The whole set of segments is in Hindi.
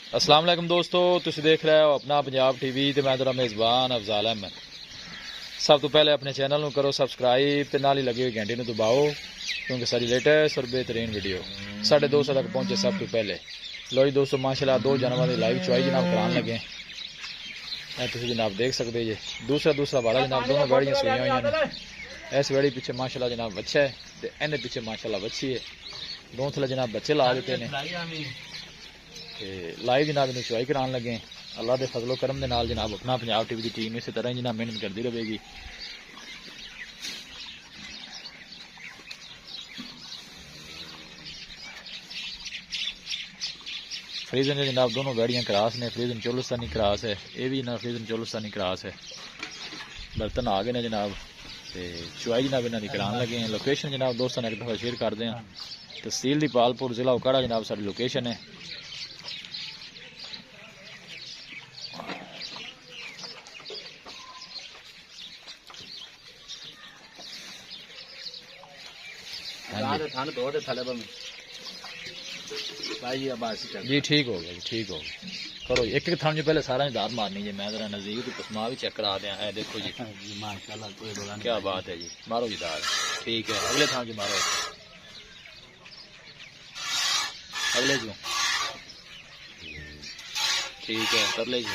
अस्सलाम वालेकुम दोस्तों, तुसीं देख रहे हो अपना पंजाब टीवी ते मैं तेरा मेज़बान अफजाल अहमद। सब तो पहले अपने चैनल को करो सबसक्राइब ते नाल ही लगी हुई घंटी दबाओ क्योंकि सारी लेटेस्ट और बेहतरीन वीडियो साढ़े दोस्तों तक पहुंचे सब तो पहले। लो जी दोस्तों, माशाल्लाह दो जानवर की लाइव चुआई जनाब कराने लगे। तुम जनाब देख सकते जी दूसरा वाला जनाब दोनों वेड़ियां सुइयां हुई ने। इस वेड़ी पिछे माशाल्लाह जनाब बच्चा है ते इहदे पिछे माशाल्लाह बच्ची है। दोनों थले जनाब बच्चे ला देते हैं। लाइव जनाब इन चुआई कराने लगे। अल्लाह के फजलो करम के नाल जनाब अपना पंजाब टीवी की टीम इस तरह जनाब मेहनत करती रहेगी। फ्रीजन के जनाब दोनों गाड़ियां क्रॉस ने। फ्रीजन चोलस्तानी क्रॉस है, ये भी ना फ्रीजन चोलस्तानी क्रॉस है। बर्तन आ गए ने जनाब ते चुआई जनाब इन्हों की कराने लगे हैं। लोकेशन जनाब दोस्तों ने एक दफ़ा शेयर कर दें। तहसील दी पालपुर जिला उकाड़ा जनाब सारी लोकेशन है। जी ठीक हो गया, जी ठीक हो गया। करो एक एक थान जो पहले सारा दाद मारनी जी। मैं जरा नज़दीक तो पसमा भी चेक करा दें। है देखो जी माशाल्लाह, क्या बात है जी। मारो जी दाद, ठीक है। अगले थान जो मारो, अगले जो ठीक है कर ले जी।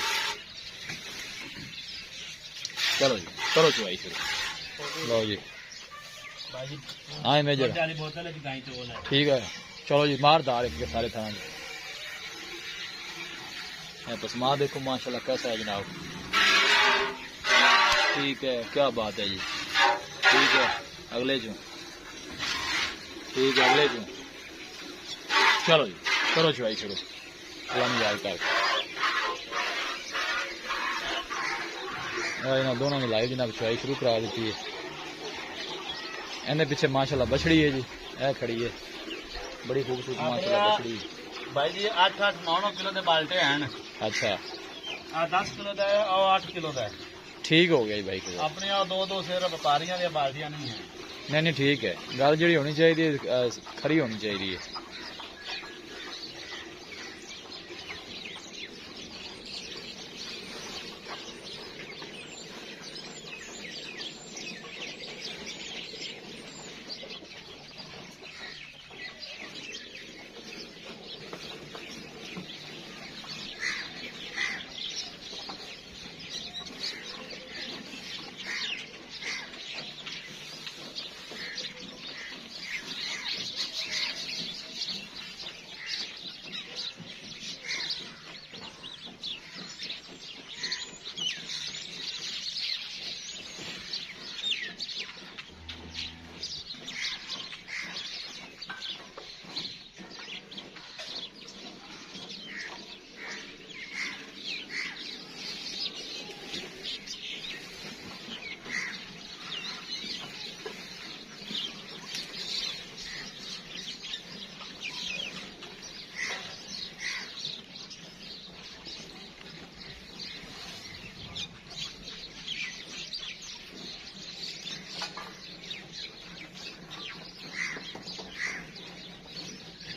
चलो जी करो चुआई शुरू। लो जी हाँ मेजर ठीक है। चलो जी मार दार एक सारे थान। पसमा देखो माशाल्लाह कैसा है जनाब। ठीक है, क्या बात है जी। ठीक है अगले जो ठीक है, अगले जो चलो जी करो चुआई शुरू। याद कर दोनों ने लाइव जनाब चुआई शुरू करा दी है। इन्हें पीछे माशाल्लाह बछड़ी है जी, यह खड़ी है बड़ी खूबसूरत माशाल्लाह बछड़ी भाई जी। 8-9 किलो के बाल्टे हैं। अच्छा 10 किलो का है और 8 किलो का है। ठीक हो गया जी भाई। अपने दो सिर व्यापारियों दी बाल्टियां नहीं है। नहीं ठीक है। गल जी होनी चाहिए खरी होनी चाहिए।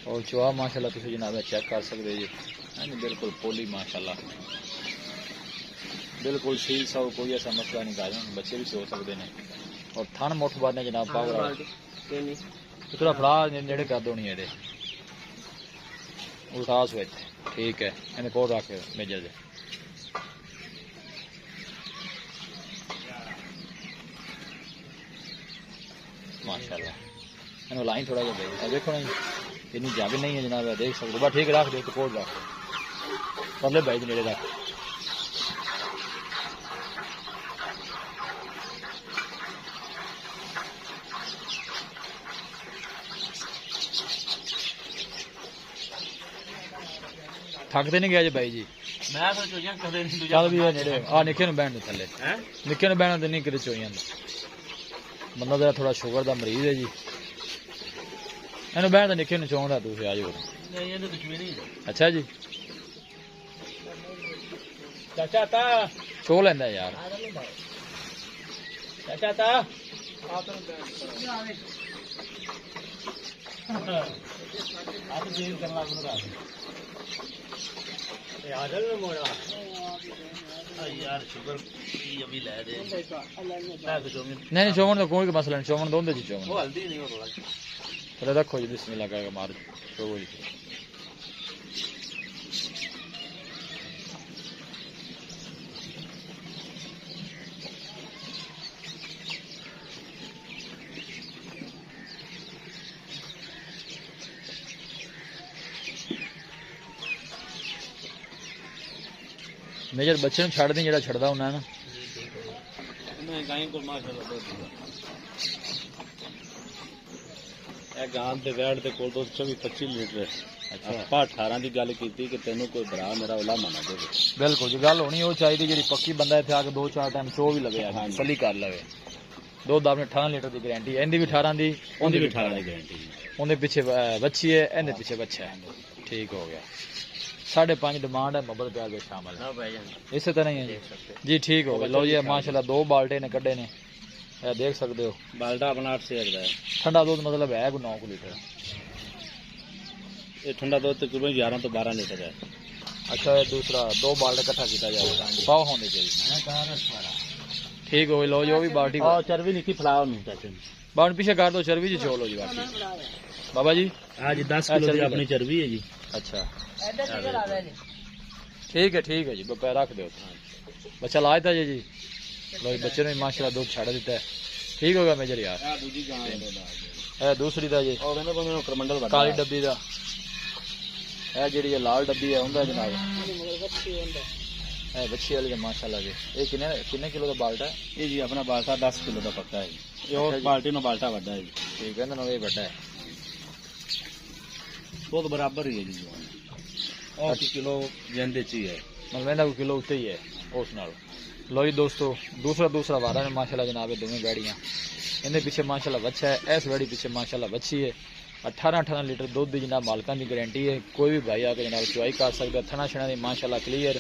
और चुआ माशाल्लाह तुम जनाब चेक कर सकते जी। हाँ जी बिल्कुल पोली माशाल्लाह, बिल्कुल ठीक सौ कोई ऐसा मसला नहीं। गाय बच्चे भी सो सकते हैं। और थन मुठ बाने जनाब पावर थोड़ा फड़ा नेड़े कर दो नहीं ये उल्टा सो ठीक है। इन्हें कोल रख मेजर दे माशाल्लाह। इन्हें लाइन थोड़ा जा देखो नहीं इतनी जागे नहीं है जनाब, देख सकते बस ठीक रख दे तो कोल रख पहले भाई नेड़े रख। थकते नहीं गया जी भाई जी। मैं तो चोइयां कदे नहीं चल भी नेड़े आ निक्के नु बैठने थले निक्के नु बैठने तो नहीं किते चोइयां बंदा जरा थोड़ा शुगर का मरीज है जी। इन्हू बैठ निक्के नु चौंदा तू आ जाओ। अच्छा जी चाचा ता चो लेंदा यार चाचा ता आप जेल करना यार शुगर अभी ले दे नहीं चौवन का कोई मसला नहीं, चौवन दो जी चौवन वो हल्दी नहीं हो रहा चलो रखो जी, बिस्मिल्लाह का मार तो जी। मेजर बच्चे ਨੂੰ ਛੱਡ ਦੇ ਜਿਹੜਾ ਛੱਡਦਾ ਹੁੰਦਾ ਨਾ मैं गाय को माशाल्लाह दो ਇਹ ਗਾਂ ਦੇ ਵੈੜ ਦੇ ਕੋਲ 24-25 ਲੀਟਰ ਆਪਾਂ 18 ਦੀ ਗੱਲ ਕੀਤੀ ਕਿ ਤੈਨੂੰ ਕੋਈ ਭਰਾ ਮੇਰਾ ਉਲਾਮਾ ਨਾ ਦੇਵੇ। ਬਿਲਕੁਲ ਜੀ, ਗੱਲ ਹੋਣੀ ਉਹ ਚਾਹੀਦੀ ਜਿਹੜੀ ਪੱਕੀ ਬੰਦਾ ਇੱਥੇ ਆ ਕੇ 2-4 ਟਾਈਮ ਚੋ ਵੀ ਲਵੇ, ਤਸੱਲੀ ਕਰ ਲਵੇ। ਦੁੱਧ ਆਪਣੇ 18 ਲੀਟਰ ਦੀ ਗਾਰੰਟੀ ਹੈ, ਇਹਦੀ ਵੀ 18 ਦੀ, ਉਹਦੀ ਵੀ 18 ਦੀ ਗਾਰੰਟੀ। ਉਹਦੇ ਪਿੱਛੇ ਬੱਚੀ ਹੈ, ਇਹਦੇ ਪਿੱਛੇ ਬੱਚਾ ਹੈ। ਠੀਕ ਹੋ ਗਿਆ। 5.5 डिमांड है, मोहब्बत प्यार के शामिल है, इसी तरह ही है जी। ठीक हो गया। लो जी माशाल्लाह 2 बाल्टे ने कड्डे ने, देख सकते हो। बाल्टा अपना 8 शेर का है, ठंडा दूध मतलब है 9 लीटर। ये ठंडा दूध तकरीबन 11 तो 12 लीटर है। अच्छा, दूसरा 2 बाल्टे इकट्ठा किया जाएगा, पाव होने चाहिए। ठीक हो गई। लो जी वो भी बाल्टी चर्बी नहीं की फलाओ नहीं चाहते बाउंड पीछे कर दो, चर्बी जी छोड़ो जी बाकी बाबा जी। हाँ जी 10 किलो की अपनी चर्बी है जी। अच्छा ठीक है जी, पैर रख दो। बच्चा लाया था जी। लो बच्चे ने माशाल्लाह दूध छाड़ दिता है। ठीक होगा मेजर यार। दूसरी दा जी काली डब्बी दा जी, लाल डब्बी है उनका जनाब बच्ची वाली माशाल्लाह जी। ये किन्ने किलो का बाल्टा है? ये जी अपना बाल्टा 10 किलो का पक्का है। ये बाल्टी नो बाल्टा बड़ा है। ठीक है ना, ये बड़ा है, बहुत बराबर ही है जी। 8 किलो गेंदे चाहिए, मतलब किलो उत्ते ही है उस नाल। लो जी दोस्तों, दूसरा वारा है माशाल्लाह जनाब। दोवें गाड़ियां इन्हें पीछे माशाल्लाह बच्चा है, इस गाड़ी पीछे माशाल्लाह बच्ची है। 18 लीटर दूध की जनाब मालकां की गारंटी है। कोई भी भाई आके जनाब चुवाई कर सकता है। थना छना की माशाल्लाह क्लीयर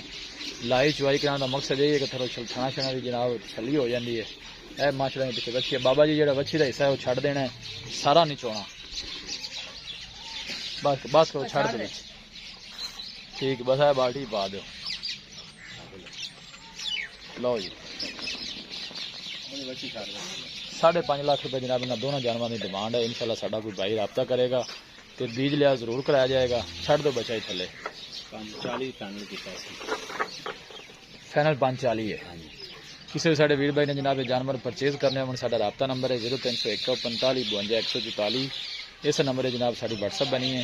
लाई चुवाई कराने का मकसद यही है कि थोड़ा थना छना की जनाब छली हो जाती है। यह माशाल्लाह पीछे बच्ची है। बाबा जी जो बच्ची का हिस्सा है वो छड़ देना है, सारा नहीं चोना, बस करो छड़ दे। ठीक, बस है बाल्टी पा दो। लो जी 5.5 लाख रुपए जनाब इन दोनों जानवरों की डिमांड है। इंशाल्लाह साडा कोई भाई रब्ता करेगा तो बीज लिया जरूर कराया जाएगा। छड़ दो बच्चा ही थले 40 फाइनल 540 है। किसी भी साढ़े वीर भाई ने जनाब जानवर परचेज करने हो, साडा रब्ता नंबर है 0301 45 52 144। इस नंबर है जनाब साड़ी व्हाट्सअप बनी है।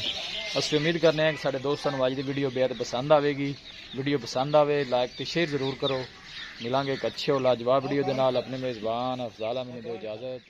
असं उम्मीद करने हैं कि साढ़े दोस्तों को अज की वीडियो बेहद पसंद आएगी। वीडियो पसंद आए लाइक तो शेयर जरूर करो। मिलांगे एक अच्छे और लाजवाब वीडियो के नाल। अपने मेज़बान अफजाल अहमद को इजाज़त।